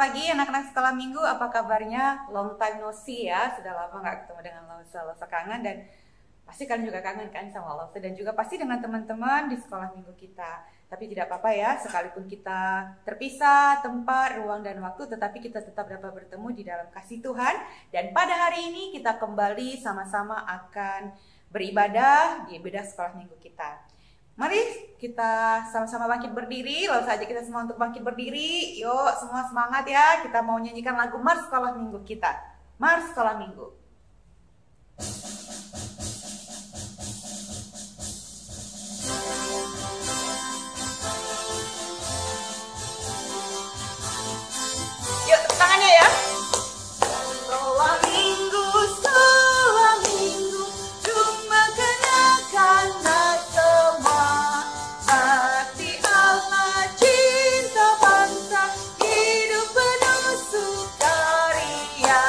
pagi anak-anak sekolah minggu, apa kabarnya? Long time no see ya, sudah lama nggak ketemu dengan Lause kangen dan pasti kalian juga kangen kan sama Lause dan juga pasti dengan teman-teman di sekolah minggu kita. Tapi tidak apa-apa ya, sekalipun kita terpisah tempat, ruang dan waktu, tetapi kita tetap dapat bertemu di dalam kasih Tuhan. Dan pada hari ini kita kembali sama-sama akan beribadah di ibadah sekolah minggu kita. Mari kita sama-sama bangkit berdiri. Lalu saja kita semua untuk bangkit berdiri. Yuk semua semangat ya. Kita mau nyanyikan lagu Mars Sekolah Minggu kita. Mars Sekolah Minggu. Yuk tepuk tangannya ya. Sekolah Minggu, sekolah Minggu, cuma kanak-kanak semua. Hati Allah, cinta bangsa, hidup penuh sukaria.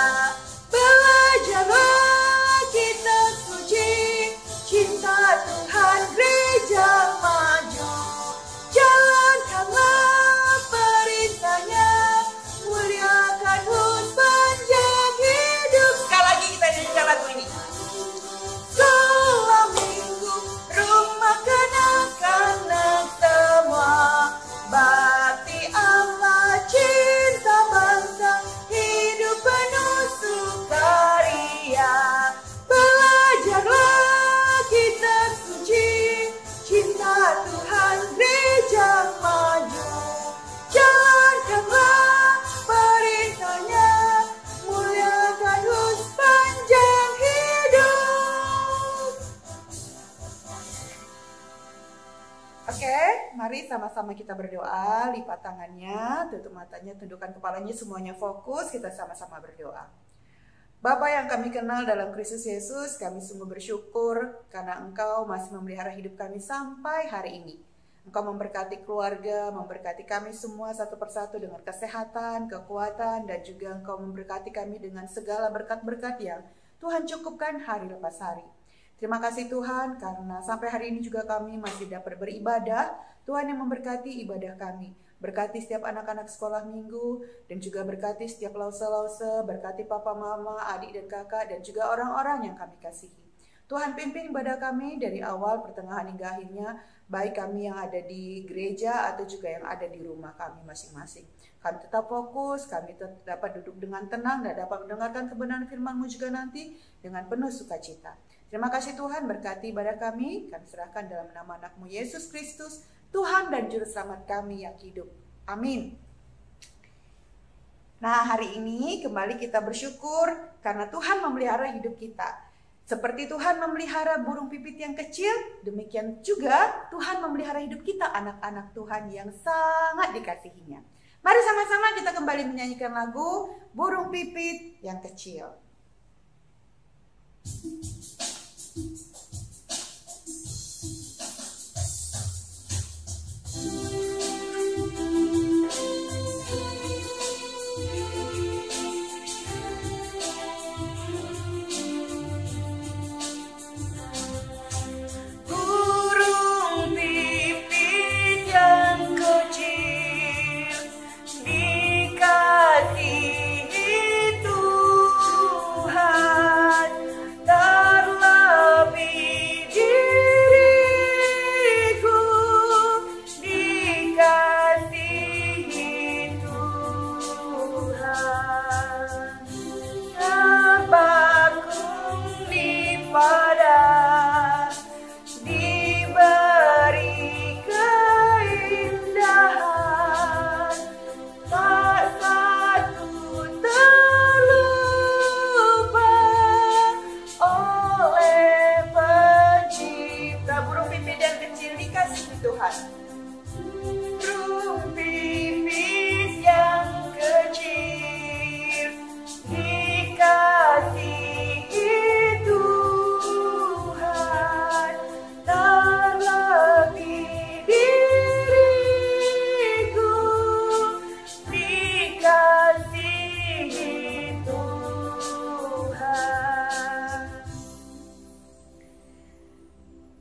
Belajarlah kita suci, cinta Tuhan gereja maju. Jalankanlah perintahnya, muliakan sepanjang hidup. Sekali lagi kita nyanyikan lagu ini. Sekolah Minggu, rumah kanak-kanak semua. Bakti Allah, cinta bangsa, hidup penuh sukaria. Belajarlah kita suci, cinta Tuhan gereja maju. Jalankanlah perintahnya, muliakan sepanjang hidup. Oke, mari sama-sama kita berdoa. Lipat tangannya, tutup matanya, tundukkan kepalanya, semuanya fokus. Kita sama-sama berdoa. Bapa yang kami kenal dalam Kristus Yesus, kami sungguh bersyukur karena Engkau masih memelihara hidup kami sampai hari ini. Engkau memberkati keluarga, memberkati kami semua satu persatu dengan kesehatan, kekuatan, dan juga Engkau memberkati kami dengan segala berkat-berkat yang Tuhan cukupkan hari lepas hari. Terima kasih Tuhan karena sampai hari ini juga kami masih dapat beribadah. Tuhan yang memberkati ibadah kami. Berkati setiap anak-anak sekolah minggu dan juga berkati setiap lause-lause, berkati papa, mama, adik dan kakak dan juga orang-orang yang kami kasihi. Tuhan pimpin ibadah kami dari awal, pertengahan hingga akhirnya, baik kami yang ada di gereja atau juga yang ada di rumah kami masing-masing. Kami tetap fokus, kami tetap dapat duduk dengan tenang dan dapat mendengarkan kebenaran firman-Mu juga nanti dengan penuh sukacita. Terima kasih Tuhan, berkati ibadah kami serahkan dalam nama anak-Mu Yesus Kristus, Tuhan dan Juru Selamat kami yang hidup. Amin. Nah, hari ini kembali kita bersyukur karena Tuhan memelihara hidup kita. Seperti Tuhan memelihara burung pipit yang kecil, demikian juga Tuhan memelihara hidup kita, anak-anak Tuhan yang sangat dikasihinya. Mari sama-sama kita kembali menyanyikan lagu Burung Pipit yang Kecil.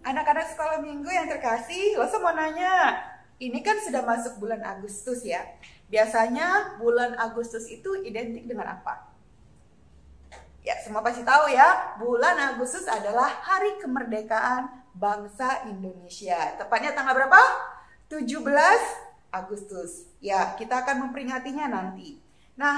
Anak-anak sekolah minggu yang terkasih, Lause mau nanya, ini kan sudah masuk bulan Agustus ya. Biasanya bulan Agustus itu identik dengan apa? Ya, semua pasti tahu ya, bulan Agustus adalah Hari Kemerdekaan Bangsa Indonesia. Tepatnya tanggal berapa? 17 Agustus. Ya, kita akan memperingatinya nanti. Nah,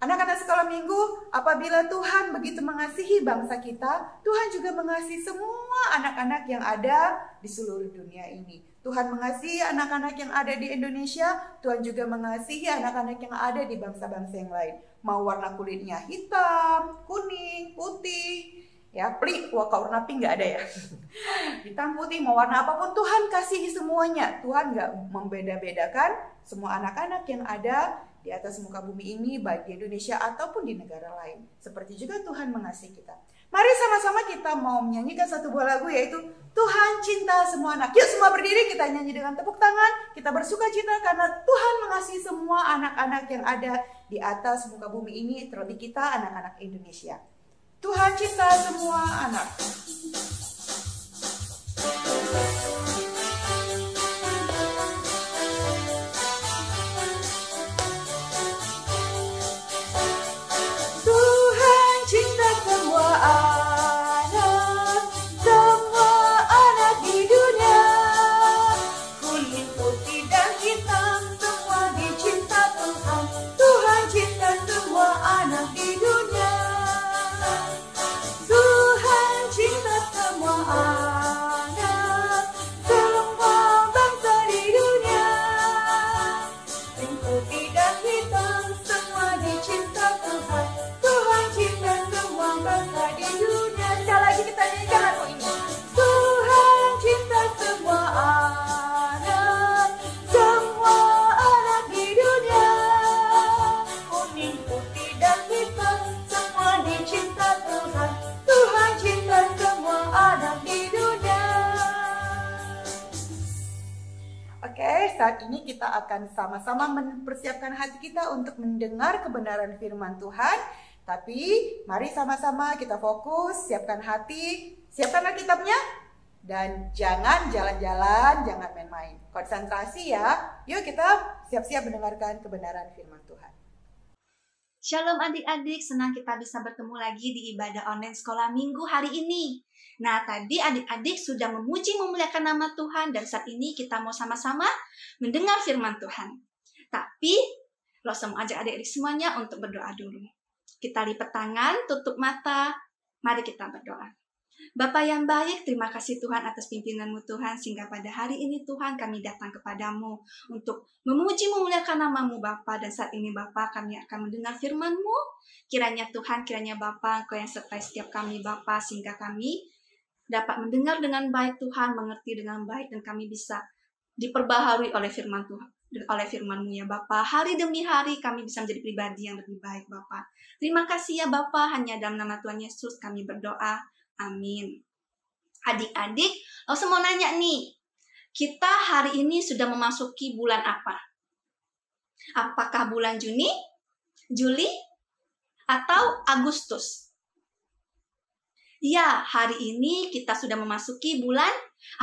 anak-anak sekolah minggu, apabila Tuhan begitu mengasihi bangsa kita, Tuhan juga mengasihi semua anak-anak yang ada di seluruh dunia ini. Tuhan mengasihi anak-anak yang ada di Indonesia, Tuhan juga mengasihi anak-anak yang ada di bangsa-bangsa yang lain. Mau warna kulitnya hitam, kuning, putih, ya pink, wah kalau warna pink nggak ada ya. Hitam, putih, mau warna apapun Tuhan kasihi semuanya. Tuhan nggak membeda-bedakan semua anak-anak yang ada di atas muka bumi ini, baik di Indonesia ataupun di negara lain. Seperti juga Tuhan mengasihi kita. Mari sama-sama kita mau menyanyikan satu buah lagu, yaitu Tuhan Cinta Semua Anak. Yuk semua berdiri, kita nyanyi dengan tepuk tangan. Kita bersuka cita karena Tuhan mengasihi semua anak-anak yang ada di atas muka bumi ini, terlebih kita anak-anak Indonesia. Tuhan cinta semua anak. Saat ini kita akan sama-sama mempersiapkan hati kita untuk mendengar kebenaran firman Tuhan. Tapi mari sama-sama kita fokus, siapkan hati, siapkan Alkitabnya, dan jangan jalan-jalan, jangan main-main. Konsentrasi ya. Yuk kita siap-siap mendengarkan kebenaran firman Tuhan. Shalom adik-adik, senang kita bisa bertemu lagi di ibadah online sekolah minggu hari ini. Nah, tadi adik-adik sudah memuji memuliakan nama Tuhan, dan saat ini kita mau sama-sama mendengar firman Tuhan. Tapi, Losa mau ajak adik-adik semuanya untuk berdoa dulu. Kita lipat tangan, tutup mata, mari kita berdoa. Bapa yang baik, terima kasih Tuhan atas pimpinan-Mu Tuhan, sehingga pada hari ini Tuhan kami datang kepadamu untuk memuji memuliakan nama-Mu Bapa. Dan saat ini Bapa kami akan mendengar firman-Mu. Kiranya Tuhan, kiranya Bapa Engkau yang sertai setiap kami Bapa, sehingga kami dapat mendengar dengan baik Tuhan, mengerti dengan baik, dan kami bisa diperbaharui oleh firman Tuhan, oleh firman-Mu ya Bapa. Hari demi hari kami bisa menjadi pribadi yang lebih baik Bapa. Terima kasih ya Bapa, hanya dalam nama Tuhan Yesus kami berdoa. Amin. Adik-adik, langsung mau nanya nih, kita hari ini sudah memasuki bulan apa? Apakah bulan Juni, Juli, atau Agustus? Ya, hari ini kita sudah memasuki bulan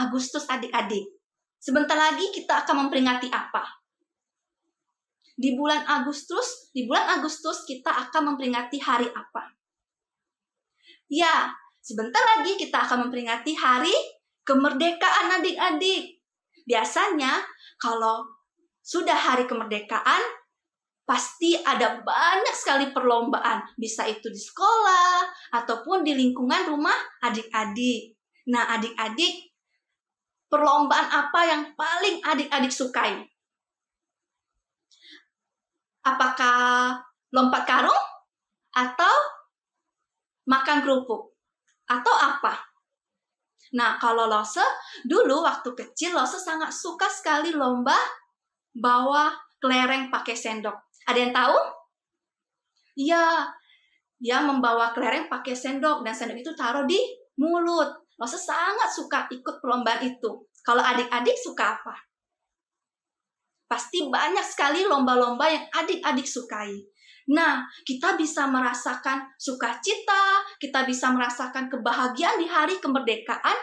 Agustus adik-adik. Sebentar lagi kita akan memperingati apa? Di bulan Agustus kita akan memperingati hari apa? Ya, sebentar lagi kita akan memperingati hari kemerdekaan adik-adik. Biasanya kalau sudah hari kemerdekaan, pasti ada banyak sekali perlombaan. Bisa itu di sekolah, ataupun di lingkungan rumah adik-adik. Nah adik-adik, perlombaan apa yang paling adik-adik sukai? Apakah lompat karung? Atau makan kerupuk? Atau apa? Nah, kalau Lose, dulu waktu kecil Lose sangat suka sekali lomba bawa kelereng pakai sendok. Ada yang tahu? Ya, dia membawa kelereng pakai sendok, dan sendok itu taruh di mulut. Lose sangat suka ikut perlombaan itu. Kalau adik-adik suka apa? Pasti banyak sekali lomba-lomba yang adik-adik sukai. Nah, kita bisa merasakan sukacita, kita bisa merasakan kebahagiaan di hari kemerdekaan.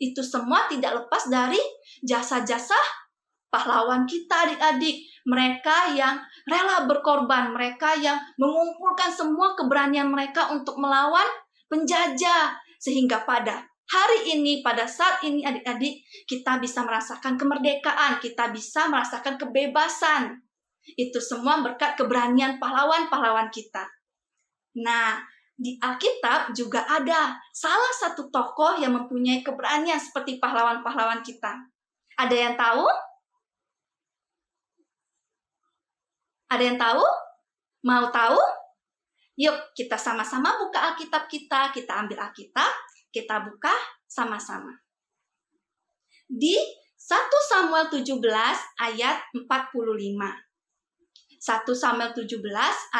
Itu semua tidak lepas dari jasa-jasa pahlawan kita adik-adik, mereka yang rela berkorban, mereka yang mengumpulkan semua keberanian mereka untuk melawan penjajah. Sehingga pada hari ini, pada saat ini adik-adik, kita bisa merasakan kemerdekaan, kita bisa merasakan kebebasan. Itu semua berkat keberanian pahlawan-pahlawan kita. Nah, di Alkitab juga ada salah satu tokoh yang mempunyai keberanian seperti pahlawan-pahlawan kita. Ada yang tahu? Ada yang tahu? Mau tahu? Yuk, kita sama-sama buka Alkitab kita ambil Alkitab, kita buka sama-sama. Di 1 Samuel 17 ayat 45. 1 Samuel 17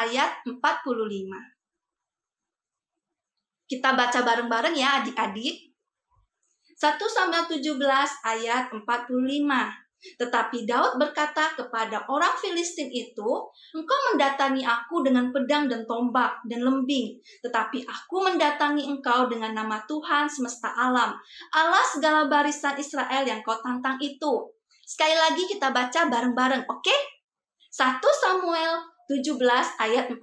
ayat 45. Kita baca bareng-bareng ya adik-adik. 1 Samuel 17 ayat 45. Tetapi Daud berkata kepada orang Filistin itu, engkau mendatangi aku dengan pedang dan tombak dan lembing, tetapi aku mendatangi engkau dengan nama Tuhan semesta alam, Allah segala barisan Israel yang kau tantang itu. Sekali lagi kita baca bareng-bareng, oke? 1 Samuel 17 ayat 45.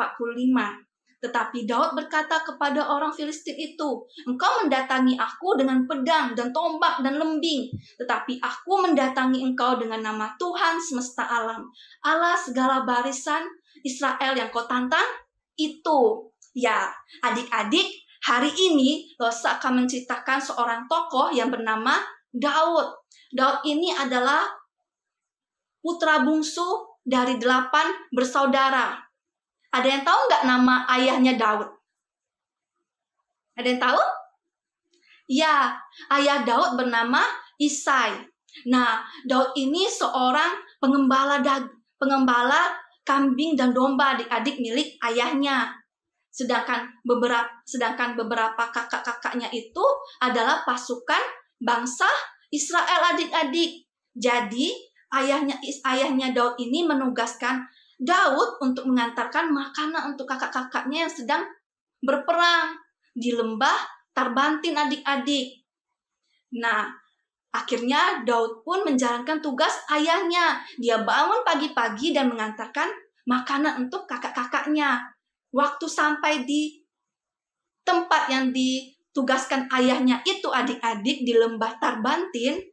Tetapi Daud berkata kepada orang Filistin itu, engkau mendatangi aku dengan pedang dan tombak dan lembing, tetapi aku mendatangi engkau dengan nama Tuhan semesta alam, Allah segala barisan Israel yang kau tantang itu. Ya, adik-adik, hari ini Losa akan menceritakan seorang tokoh yang bernama Daud. Daud ini adalah putra bungsu dari 8 bersaudara. Ada yang tahu nggak nama ayahnya Daud? Ada yang tahu? Ya, ayah Daud bernama Isai. Nah, Daud ini seorang pengembala kambing dan domba adik-adik milik ayahnya. Sedangkan beberapa kakak-kakaknya itu adalah pasukan bangsa Israel adik-adik. Jadi, ayahnya Daud ini menugaskan Daud untuk mengantarkan makanan untuk kakak-kakaknya yang sedang berperang di lembah Tarbantin adik-adik. Nah, akhirnya Daud pun menjalankan tugas ayahnya. Dia bangun pagi-pagi dan mengantarkan makanan untuk kakak-kakaknya. Waktu sampai di tempat yang ditugaskan ayahnya itu adik-adik di lembah Tarbantin,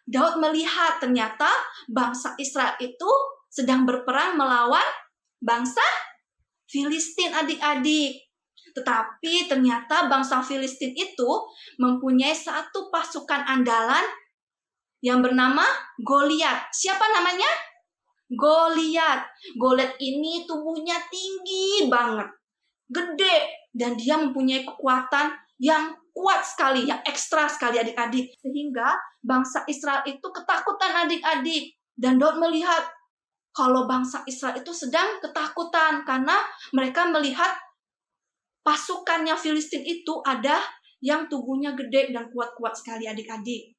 Daud melihat ternyata bangsa Israel itu sedang berperang melawan bangsa Filistin adik-adik. Tetapi ternyata bangsa Filistin itu mempunyai satu pasukan andalan yang bernama Goliat. Siapa namanya? Goliat. Goliat ini tubuhnya tinggi banget, gede, dan dia mempunyai kekuatan yang kuat sekali, yang ekstra sekali adik-adik. Sehingga bangsa Israel itu ketakutan adik-adik. Dan Daud melihat kalau bangsa Israel itu sedang ketakutan karena mereka melihat pasukannya Filistin itu ada yang tubuhnya gede dan kuat-kuat sekali adik-adik.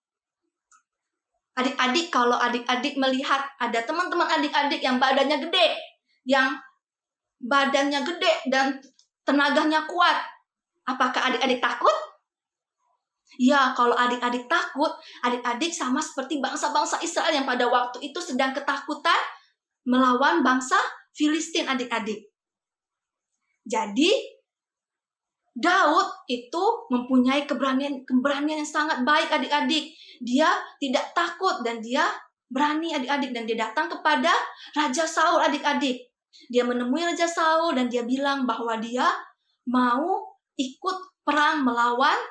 Adik-adik, kalau adik-adik melihat ada teman-teman adik-adik yang badannya gede dan tenaganya kuat, apakah adik-adik takut? Ya, kalau adik-adik takut, adik-adik sama seperti bangsa-bangsa Israel yang pada waktu itu sedang ketakutan melawan bangsa Filistin adik-adik. Jadi, Daud itu mempunyai keberanian yang sangat baik adik-adik. Dia tidak takut dan dia berani adik-adik. Dan dia datang kepada Raja Saul adik-adik. Dia menemui Raja Saul dan dia bilang bahwa dia mau ikut perang melawan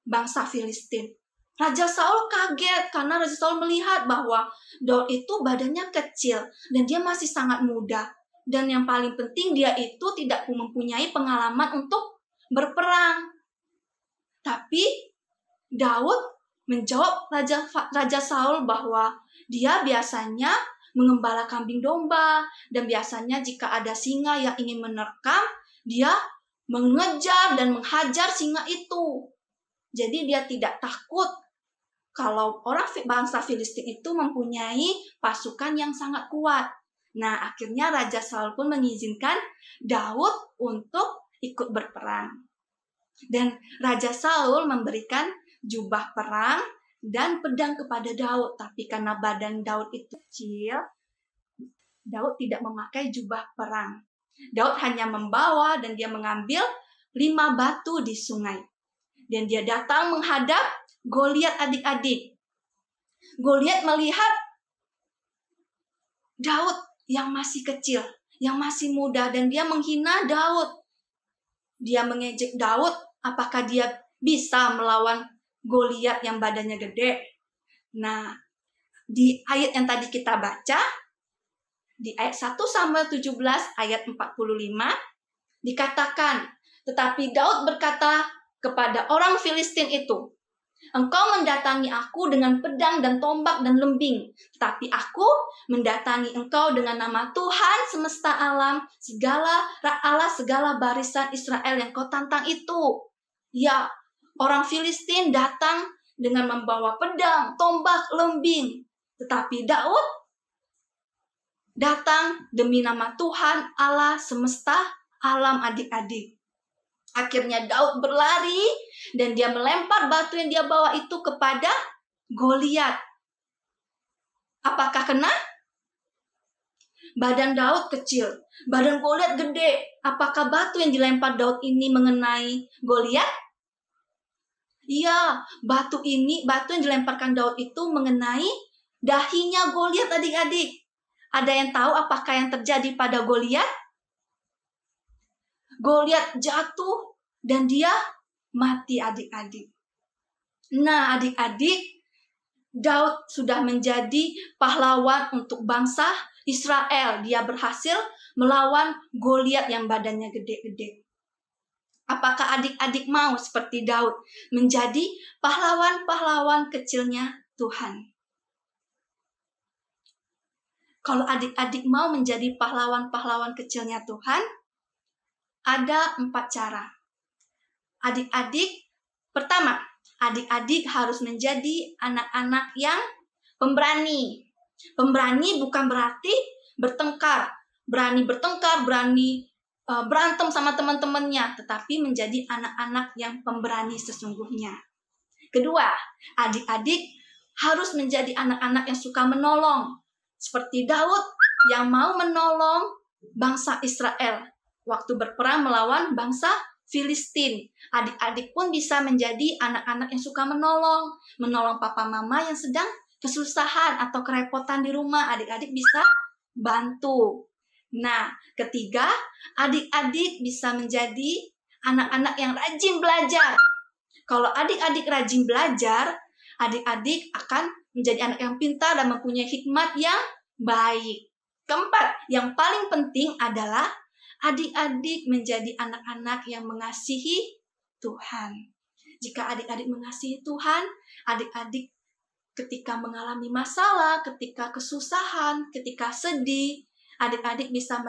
bangsa Filistin. Raja Saul kaget karena Raja Saul melihat bahwa Daud itu badannya kecil dan dia masih sangat muda. Dan yang paling penting dia itu tidak mempunyai pengalaman untuk berperang. Tapi Daud menjawab Raja Saul bahwa dia biasanya mengembala kambing domba dan biasanya jika ada singa yang ingin menerkam, dia mengejar dan menghajar singa itu. Jadi dia tidak takut kalau orang bangsa Filistin itu mempunyai pasukan yang sangat kuat. Nah, akhirnya Raja Saul pun mengizinkan Daud untuk ikut berperang. Dan Raja Saul memberikan jubah perang dan pedang kepada Daud. Tapi karena badan Daud itu kecil, Daud tidak memakai jubah perang. Daud hanya membawa dan dia mengambil 5 batu di sungai. Dan dia datang menghadap Goliat adik-adik. Goliat melihat Daud yang masih kecil, yang masih muda, dan dia menghina Daud. Dia mengejek Daud, apakah dia bisa melawan Goliat yang badannya gede? Nah, di ayat yang tadi kita baca, di ayat 1 Samuel 17 ayat 45 dikatakan, tetapi Daud berkata kepada orang Filistin itu, engkau mendatangi aku dengan pedang dan tombak dan lembing, tetapi aku mendatangi engkau dengan nama Tuhan semesta alam, Allah segala barisan Israel yang kau tantang itu. Ya, orang Filistin datang dengan membawa pedang, tombak, lembing, tetapi Daud datang demi nama Tuhan Allah semesta alam adik-adik. Akhirnya Daud berlari dan dia melempar batu yang dia bawa itu kepada Goliat. Apakah kena? Badan Daud kecil, badan Goliat gede. Apakah batu yang dilempar Daud ini mengenai Goliat? Iya, batu yang dilemparkan Daud itu mengenai dahinya Goliat adik-adik. Ada yang tahu apakah yang terjadi pada Goliat? Goliat jatuh dan dia mati adik-adik. Nah adik-adik, Daud sudah menjadi pahlawan untuk bangsa Israel. Dia berhasil melawan Goliat yang badannya gede-gede. Apakah adik-adik mau seperti Daud menjadi pahlawan-pahlawan kecilnya Tuhan? Kalau adik-adik mau menjadi pahlawan-pahlawan kecilnya Tuhan, ada 4 cara. Adik-adik, pertama, adik-adik harus menjadi anak-anak yang pemberani. Pemberani bukan berarti bertengkar, berani berantem sama teman-temannya, tetapi menjadi anak-anak yang pemberani sesungguhnya. Kedua, adik-adik harus menjadi anak-anak yang suka menolong, seperti Daud yang mau menolong bangsa Israel waktu berperang melawan bangsa Filistin. Adik-adik pun bisa menjadi anak-anak yang suka menolong papa mama yang sedang kesusahan atau kerepotan di rumah. Adik-adik bisa bantu. Nah, ketiga, adik-adik bisa menjadi anak-anak yang rajin belajar. Kalau adik-adik rajin belajar, adik-adik akan menjadi anak yang pintar dan mempunyai hikmat yang baik. Keempat, yang paling penting adalah adik-adik menjadi anak-anak yang mengasihi Tuhan. Jika adik-adik mengasihi Tuhan, adik-adik ketika mengalami masalah, ketika kesusahan, ketika sedih, adik-adik bisa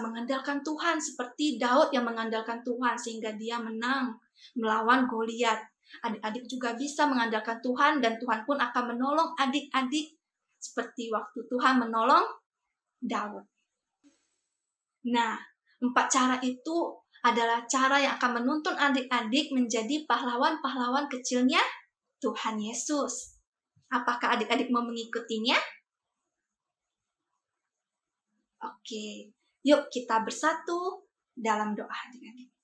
mengandalkan Tuhan seperti Daud yang mengandalkan Tuhan sehingga dia menang melawan Goliat. Adik-adik juga bisa mengandalkan Tuhan dan Tuhan pun akan menolong adik-adik seperti waktu Tuhan menolong Daud. Nah, 4 cara itu adalah cara yang akan menuntun adik-adik menjadi pahlawan-pahlawan kecilnya Tuhan Yesus. Apakah adik-adik mau mengikutinya? Oke, yuk kita bersatu dalam doa adik-adik.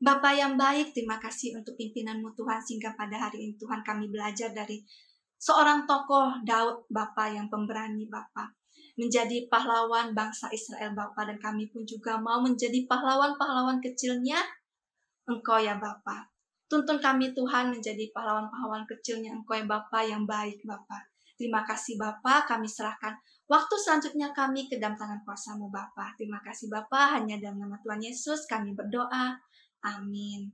Bapa yang baik, terima kasih untuk pimpinan-Mu Tuhan sehingga pada hari ini Tuhan kami belajar dari seorang tokoh Daud, Bapa yang pemberani Bapa. Menjadi pahlawan bangsa Israel Bapa, dan kami pun juga mau menjadi pahlawan-pahlawan kecilnya Engkau ya Bapa. Tuntun kami Tuhan menjadi pahlawan-pahlawan kecilnya Engkau ya Bapa yang baik Bapa. Terima kasih Bapa, kami serahkan waktu selanjutnya kami ke dalam tangan kuasa-Mu Bapa. Terima kasih Bapa, hanya dalam nama Tuhan Yesus kami berdoa. Amin.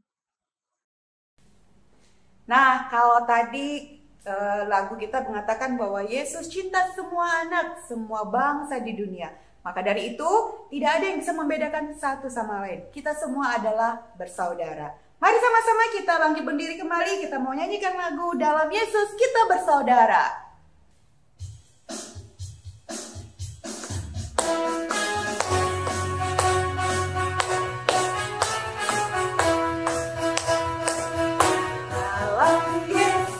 Nah, kalau tadi lagu kita mengatakan bahwa Yesus cinta semua anak, semua bangsa di dunia. Maka dari itu, tidak ada yang bisa membedakan satu sama lain. Kita semua adalah bersaudara. Mari sama-sama kita bangkit berdiri kembali. Kita mau nyanyikan lagu Dalam Yesus Kita Bersaudara. Dalam Yesus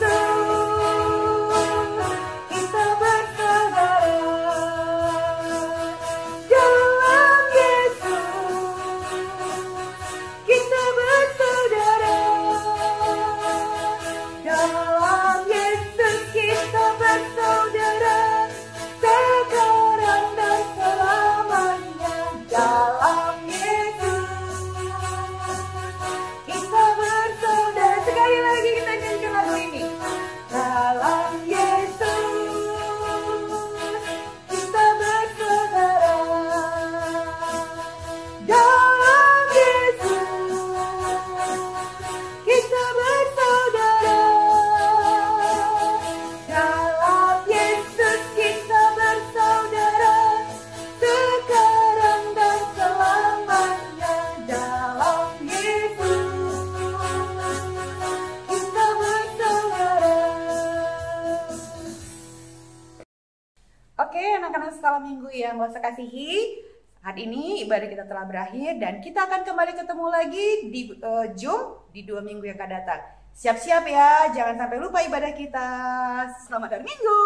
Oke, anak-anak sekolah minggu yang lo kasihi, saat ini ibadah kita telah berakhir dan kita akan kembali ketemu lagi di Zoom di 2 minggu yang akan datang. Siap-siap ya, jangan sampai lupa ibadah kita. Selamat hari Minggu.